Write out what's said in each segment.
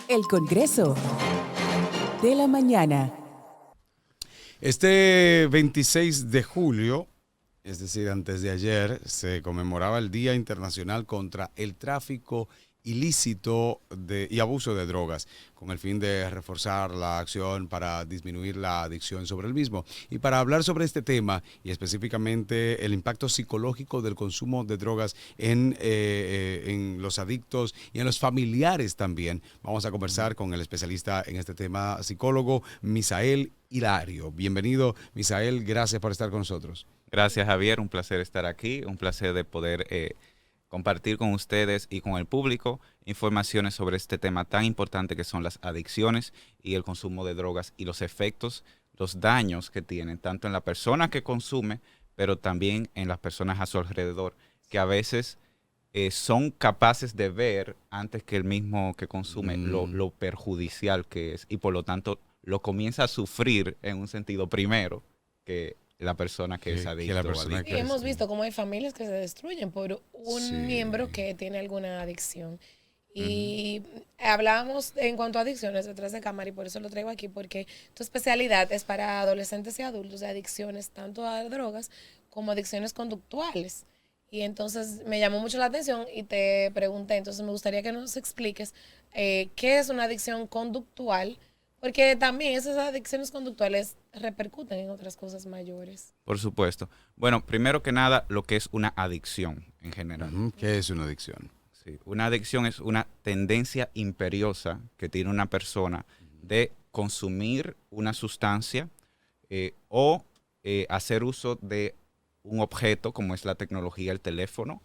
El Congreso de la Mañana. Este 26 de julio, es decir, antes de ayer, se conmemoraba el Día Internacional contra el Tráfico Ilícito y Abuso de Drogas, con el fin de reforzar la acción para disminuir la adicción sobre el mismo. Y para hablar sobre este tema y específicamente el impacto psicológico del consumo de drogas en los adictos y en los familiares también, vamos a conversar con el especialista en este tema, psicólogo Misael Hilario. Bienvenido, Misael, gracias por estar con nosotros. Gracias, Javier, un placer estar aquí, un placer de poder compartir con ustedes y con el público informaciones sobre este tema tan importante que son las adicciones y el consumo de drogas y los efectos, los daños que tienen, tanto en la persona que consume, pero también en las personas a su alrededor, que a veces son capaces de ver antes que el mismo que consume lo perjudicial que es, y por lo tanto lo comienza a sufrir en un sentido primero que la persona que es adicta. Y hemos visto cómo hay familias que se destruyen por un miembro que tiene alguna adicción. Y hablábamos en cuanto a adicciones detrás de cámara, y por eso lo traigo aquí, porque tu especialidad es para adolescentes y adultos de adicciones, tanto a drogas como adicciones conductuales. Y entonces me llamó mucho la atención y te pregunté, entonces me gustaría que nos expliques qué es una adicción conductual, porque también esas adicciones conductuales repercuten en otras cosas mayores. Por supuesto. Bueno, primero que nada, lo que es una adicción en general. ¿Qué es una adicción? Sí, una adicción es una tendencia imperiosa que tiene una persona de consumir una sustancia o hacer uso de un objeto, como es la tecnología, el teléfono,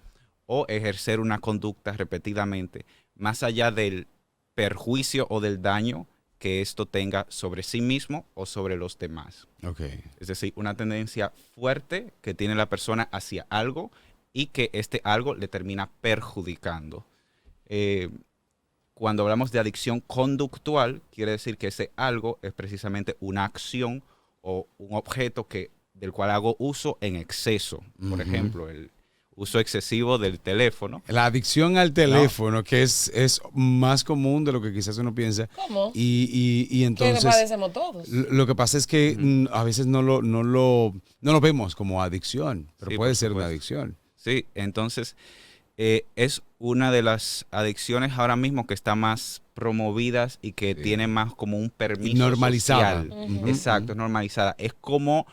o ejercer una conducta repetidamente, más allá del perjuicio o del daño que esto tenga sobre sí mismo o sobre los demás. Okay. Es decir, una tendencia fuerte que tiene la persona hacia algo y que este algo le termina perjudicando. Cuando hablamos de adicción conductual, quiere decir que ese algo es precisamente una acción o un objeto del cual hago uso en exceso. Por ejemplo, el uso excesivo del teléfono. La adicción al teléfono, que es más común de lo que quizás uno piensa. ¿Cómo? Y entonces, que padecemos todos. Lo que pasa es que a veces no lo vemos como adicción, pero Sí, puede por ser una supuesto. adicción. Sí, entonces es una de las adicciones ahora mismo que está más promovidas y que tiene más como un permiso Normalizada. social. Exacto, es normalizada. Es como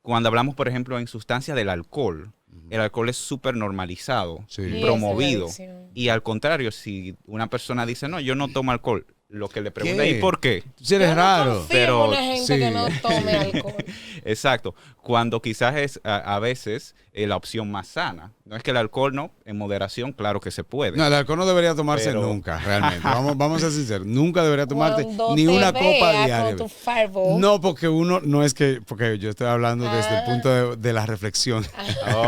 cuando hablamos, por ejemplo, en sustancias del alcohol. El alcohol es súper normalizado, Sí. promovido. Y esa es la adicción. Y al contrario, si una persona dice, no, yo no tomo alcohol, lo que le pregunta, ¿Qué? ¿y por qué? Si eres Yo no raro. confío Pero- en una gente sí. que no tome alcohol. Exacto. Cuando quizás es a veces la opción más sana. No es que el alcohol no, en moderación, claro que se puede. No, el alcohol no debería tomarse Pero- nunca, realmente. Vamos a ser sinceros. Nunca debería tomarte Cuando ni te una copa vea diaria. con tu Fireball. No, porque uno, no es que, porque yo estoy hablando desde el punto de la reflexión. Oh,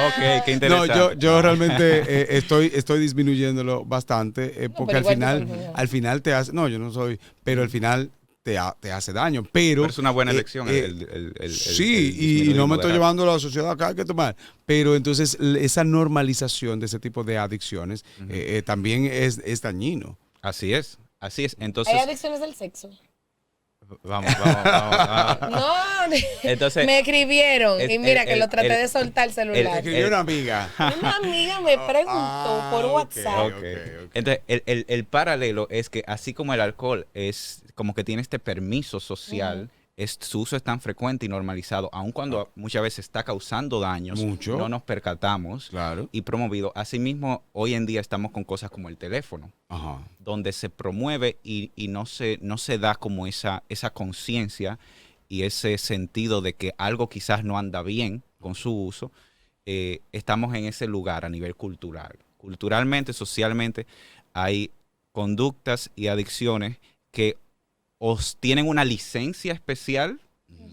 ok, qué No, interesante. yo realmente estoy disminuyéndolo bastante porque pero igual tú al final te hace, no, yo no soy, pero al final te hace daño, pero es una buena elección. sí, y disminuir no me estoy moderar. llevando a la sociedad acá, hay que tomar, pero entonces esa normalización de ese tipo de adicciones también es dañino. Así es, así es. Entonces, Hay adicciones del sexo. vamos. No, Entonces, me escribieron y mira que lo traté de soltar el Me celular. escribió una amiga. Una amiga me preguntó por WhatsApp. Ok. Entonces, el paralelo es que así como el alcohol es como que tiene este permiso social, su uso es tan frecuente y normalizado, aun cuando muchas veces está causando daños, Mucho. no nos percatamos Claro. y promovido. Asimismo, hoy en día estamos con cosas como el teléfono, Ajá. donde se promueve y no se da como esa conciencia y ese sentido de que algo quizás no anda bien con su uso. Estamos en ese lugar a nivel cultural. Culturalmente, socialmente, hay conductas y adicciones que tienen una licencia especial,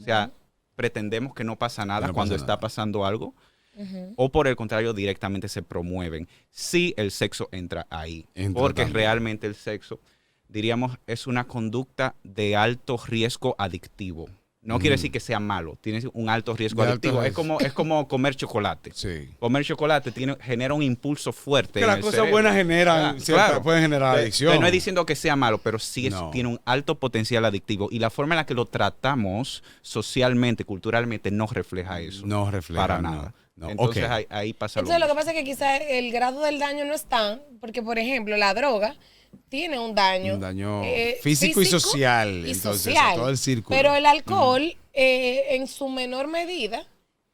o sea, pretendemos que no pasa nada No cuando pasa está nada. pasando algo, o por el contrario, directamente se promueven. Sí, el sexo entra ahí, Entra porque también. realmente el sexo, diríamos, es una conducta de alto riesgo adictivo. No quiere decir que sea malo, tiene un alto riesgo De alto adictivo. riesgo. Es como comer chocolate. Sí. Comer chocolate genera un impulso fuerte. Que en las el cosas cerebro. buenas generan, pueden generar adicción. Pero no es diciendo que sea malo, pero sí No. tiene un alto potencial adictivo. Y la forma en la que lo tratamos socialmente, culturalmente, no refleja eso. No refleja. Para no, nada. no. Entonces Ok. ahí pasa Entonces lo que mismo. pasa es que quizás el grado del daño no es tan, porque por ejemplo la droga tiene un daño, Un daño físico y social, entonces, a todo el círculo. pero el alcohol en su menor medida,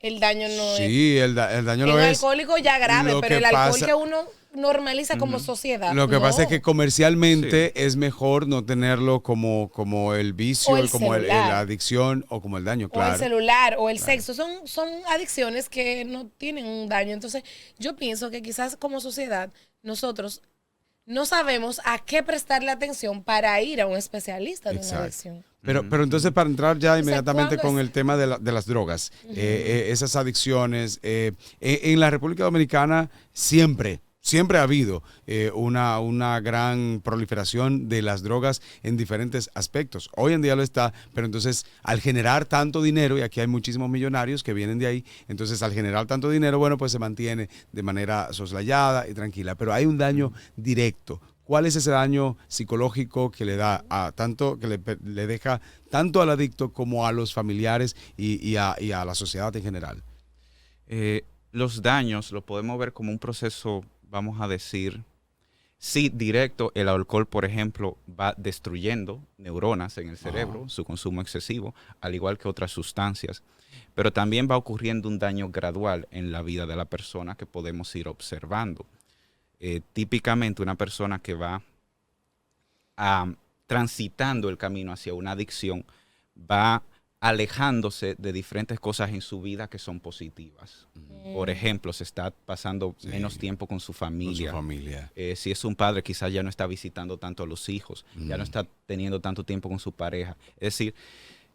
el daño no es. Sí, el daño En lo un es. alcohólico ya grave, Lo pero que el alcohol pasa- que uno normaliza como sociedad. Lo que pasa es no. que comercialmente es mejor no tenerlo como el vicio, O el como celular. la adicción o como el daño, O el claro. celular o el sexo, son adicciones que no tienen un daño. Entonces, yo pienso que quizás como sociedad nosotros no sabemos a qué prestarle atención para ir a un especialista de una Exacto. adicción. Pero entonces para entrar ya inmediatamente ¿cuándo con es? el tema de las drogas, esas adicciones, en la República Dominicana siempre ha habido una gran proliferación de las drogas en diferentes aspectos. Hoy en día lo está, pero entonces al generar tanto dinero, y aquí hay muchísimos millonarios que vienen de ahí, entonces al generar tanto dinero, bueno, pues se mantiene de manera soslayada y tranquila, pero hay un daño directo. ¿Cuál es ese daño psicológico que le da a tanto, que le deja tanto al adicto como a los familiares y a la sociedad en general? Los daños los podemos ver como un proceso, vamos a decir, sí, directo. El alcohol, por ejemplo, va destruyendo neuronas en el cerebro, su consumo excesivo, al igual que otras sustancias. Pero también va ocurriendo un daño gradual en la vida de la persona que podemos ir observando. Típicamente una persona que va transitando el camino hacia una adicción va alejándose de diferentes cosas en su vida que son positivas. Por ejemplo, se está pasando menos tiempo con su familia. Con su familia. Si es un padre, quizás ya no está visitando tanto a los hijos, ya no está teniendo tanto tiempo con su pareja. Es decir,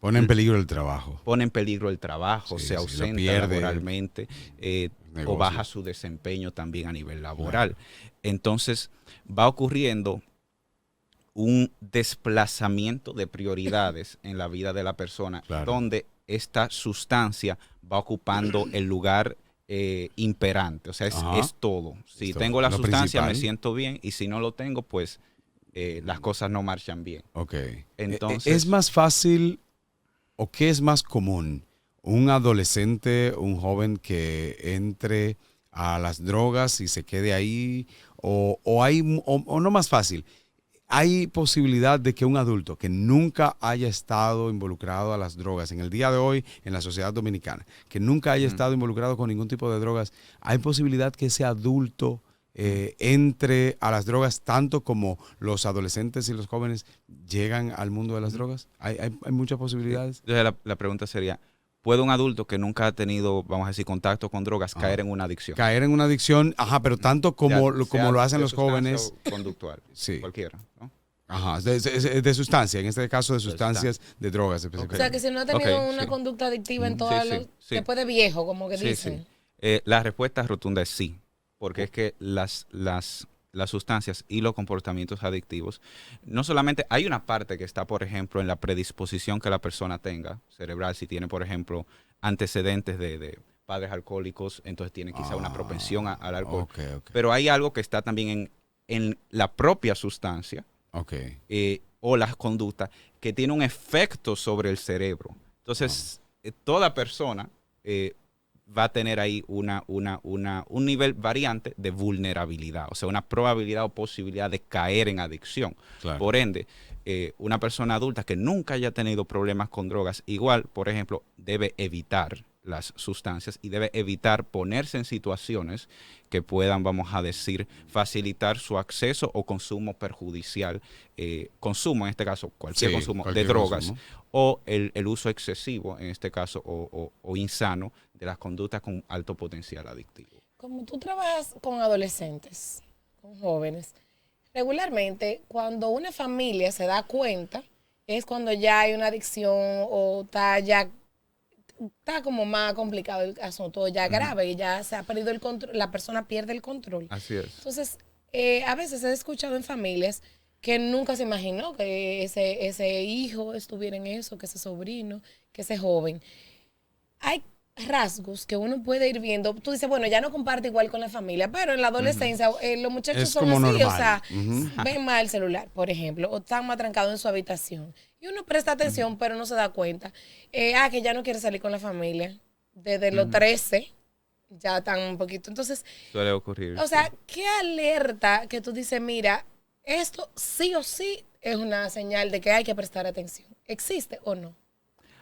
Pone en peligro el trabajo. pone en peligro el trabajo, Sí, se lo ausenta pierde. laboralmente o Negocios. baja su desempeño también a nivel laboral. Entonces va ocurriendo un desplazamiento de prioridades en la vida de la persona, Claro. donde esta sustancia va ocupando el lugar imperante. O sea, Ajá. es todo. Si Es todo. tengo la Lo sustancia, me principal. siento bien, y si no lo tengo, pues las cosas no marchan bien. Ok. Entonces- ¿Es más fácil o qué es más común? ¿Un adolescente, un joven que entre a las drogas y se quede ahí? ¿O no más fácil? ¿Hay posibilidad de que un adulto que nunca haya estado involucrado a las drogas en el día de hoy en la sociedad dominicana, que nunca haya estado involucrado con ningún tipo de drogas, hay posibilidad que ese adulto entre a las drogas tanto como los adolescentes y los jóvenes llegan al mundo de las drogas? ¿Hay muchas posibilidades? Entonces la pregunta sería, ¿puede un adulto que nunca ha tenido, vamos a decir, contacto con drogas caer en una adicción? Caer en una adicción, pero tanto como Sea lo hacen de los sustancia jóvenes. o conductual, Sí. cualquiera, ¿no? Ajá, de sustancia, en este caso de sustancias de drogas O específicamente. sea, que si no ha tenido Ok, una sí. conducta adictiva en Sí, todos sí, los... sí. Después de viejo, como que Sí, dicen. sí. La respuesta rotunda es sí, porque es que las sustancias y los comportamientos adictivos, no solamente hay una parte que está, por ejemplo, en la predisposición que la persona tenga cerebral, si tiene, por ejemplo, antecedentes de padres alcohólicos, entonces tiene quizá una propensión al alcohol. Ok. Pero hay algo que está también en la propia sustancia Ok. o las conductas que tiene un efecto sobre el cerebro. Entonces, toda persona va a tener ahí un nivel variante de vulnerabilidad, o sea, una probabilidad o posibilidad de caer en adicción. Claro. Por ende, una persona adulta que nunca haya tenido problemas con drogas, igual, por ejemplo, debe evitar las sustancias y debe evitar ponerse en situaciones que puedan, vamos a decir, facilitar su acceso o consumo perjudicial, consumo en este caso, cualquier Sí, consumo cualquier de drogas, consumo. o el uso excesivo, en este caso, o insano, de las conductas con alto potencial adictivo. Como tú trabajas con adolescentes, con jóvenes, regularmente cuando una familia se da cuenta es cuando ya hay una adicción o está como más complicado el asunto, ya grave y ya se ha perdido el control, la persona pierde el control. Así es. Entonces, a veces he escuchado en familias que nunca se imaginó que ese hijo estuviera en eso, que ese sobrino, que ese joven. Hay rasgos que uno puede ir viendo. Tú dices, bueno, ya no comparte igual con la familia, pero en la adolescencia los muchachos Es son como así, normal. o sea, ven mal el celular, por ejemplo, o están más trancados en su habitación. Y uno presta atención, pero no se da cuenta. Que ya no quiere salir con la familia. Desde los 13, ya están un poquito. Entonces, Suele ocurrir. o sea, ¿qué alerta que tú dices, mira, esto sí o sí es una señal de que hay que prestar atención? ¿Existe o no?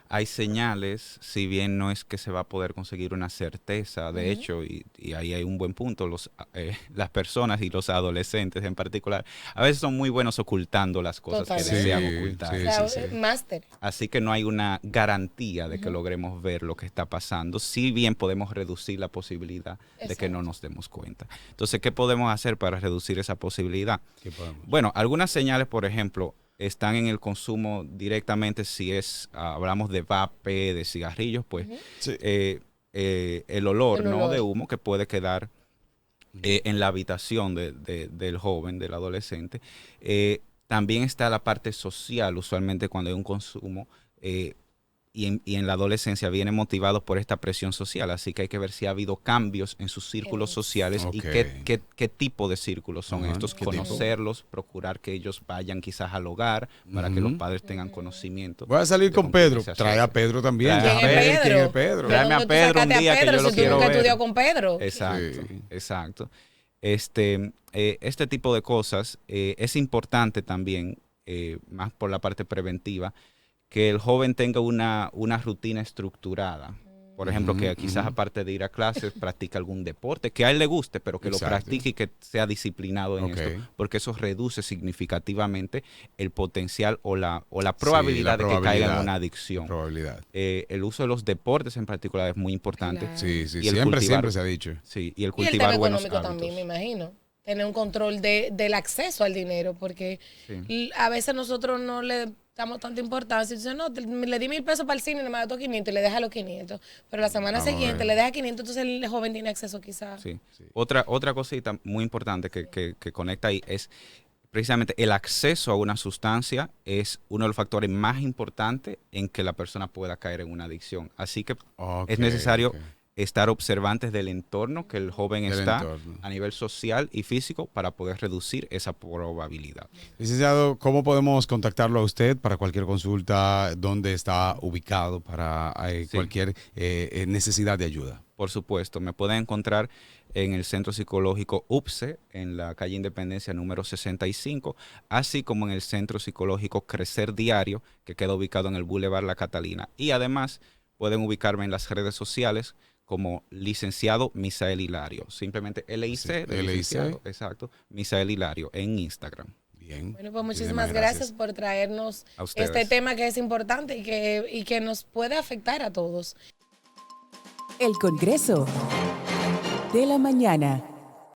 Hay señales, si bien no es que se va a poder conseguir una certeza, de hecho, y ahí hay un buen punto, las personas y los adolescentes en particular, a veces son muy buenos ocultando las cosas que Totalmente. desean Sí, ocultar. sí, O sea, sí. máster. Así que no hay una garantía de que logremos ver lo que está pasando, si bien podemos reducir la posibilidad de que no Exacto. nos demos cuenta. Entonces, ¿qué podemos hacer para reducir esa posibilidad? ¿Qué podemos? Bueno, algunas señales, por ejemplo, están en el consumo directamente, si hablamos de vape, de cigarrillos, pues Sí. el olor, El ¿no? olor. De humo que puede quedar en la habitación del joven, del adolescente. También está la parte social, usualmente cuando hay un consumo, y en la adolescencia viene motivado por esta presión social, así que hay que ver si ha habido cambios en sus círculos sociales y Ok. qué tipo de círculos son Ajá, estos, ¿qué tipo? conocerlos, procurar que ellos vayan quizás al hogar para que los Ujú. padres tengan conocimiento. Voy a salir de con Pedro. quién se Trae a acerca. Pedro también. Trae a Déjame ver quién es Pedro? Pedro. ¿De Tráeme a dónde tú Pedro un sacaste a día que Pedro yo lo si tú quiero nunca ver. estudiado con Pedro? Exacto, Sí. exacto. Este tipo de cosas es importante también, más por la parte preventiva, que el joven tenga una rutina estructurada. Por ejemplo, Ujú, que quizás ujú. aparte de ir a clases, practique algún deporte, que a él le guste, pero que lo Exacto. practique y que sea disciplinado en Ok. esto, porque eso reduce significativamente el potencial o la Sí, probabilidad de que caiga en probabilidad. una adicción. Probabilidad. El uso de los deportes en particular es muy importante. Claro. Sí, sí. Y el Siempre, cultivar- siempre se ha dicho. Sí, y el Y el cultivar tema buenos económico hábitos. también, me imagino. Tener un control del acceso al dinero, porque Sí. a veces nosotros no le damos tanta importancia. Y dicen, no, le di 1,000 pesos para el cine y me mató 500 y le deja los 500. Pero la semana Vamos a siguiente ver. le deja 500, entonces el joven tiene acceso quizás. Sí. Otra cosita muy importante que conecta ahí es precisamente el acceso a una sustancia es uno de los factores más importantes en que la persona pueda caer en una adicción. Así que Ok, es necesario ok. estar observantes del entorno que el joven Del está entorno. a nivel social y físico para poder reducir esa probabilidad. Licenciado, ¿cómo podemos contactarlo a usted para cualquier consulta? ¿Dónde está ubicado para Sí. cualquier necesidad de ayuda? Por supuesto, me pueden encontrar en el Centro Psicológico UPSE, en la calle Independencia número 65, así como en el Centro Psicológico Crecer Diario, que queda ubicado en el Boulevard La Catalina. Y además pueden ubicarme en las redes sociales como licenciado Misael Hilario. Simplemente LIC, de LIC. licenciado, exacto, Misael Hilario en Instagram. Bien. Bueno, pues muchísimas gracias por traernos A ustedes. este tema que es importante y que nos puede afectar a todos. El Congreso de la Mañana.